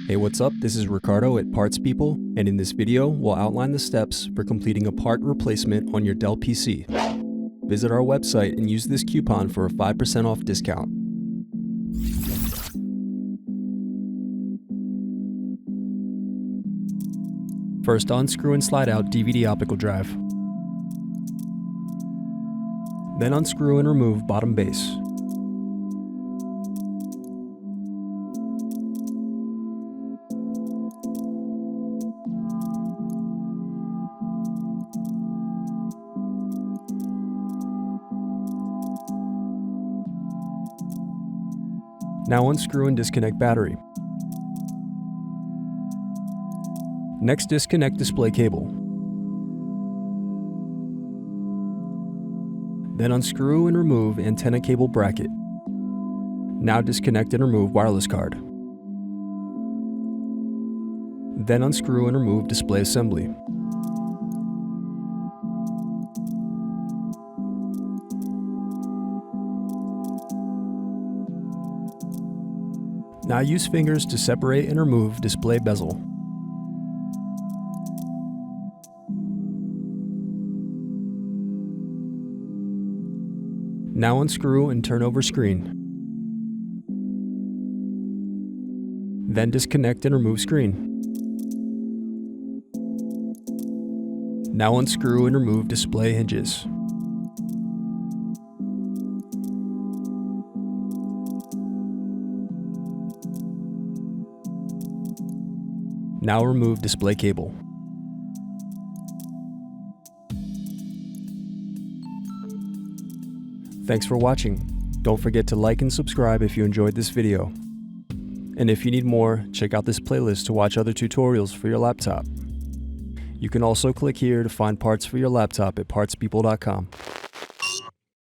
Hey, what's up? This is Ricardo at Parts People, and in this video, we'll outline the steps for completing a part replacement on your Dell PC. Visit our website and use this coupon for a 5% off discount. First, unscrew and slide out DVD optical drive. Then unscrew and remove bottom base. Now unscrew and disconnect battery. Next, disconnect display cable. Then unscrew and remove antenna cable bracket. Now disconnect and remove wireless card. Then unscrew and remove display assembly. Now use fingers to separate and remove display bezel. Now unscrew and turn over screen. Then disconnect and remove screen. Now unscrew and remove display hinges. Now remove display cable. Thanks for watching. Don't forget to like and subscribe if you enjoyed this video. And if you need more, check out this playlist to watch other tutorials for your laptop. You can also click here to find parts for your laptop at partspeople.com.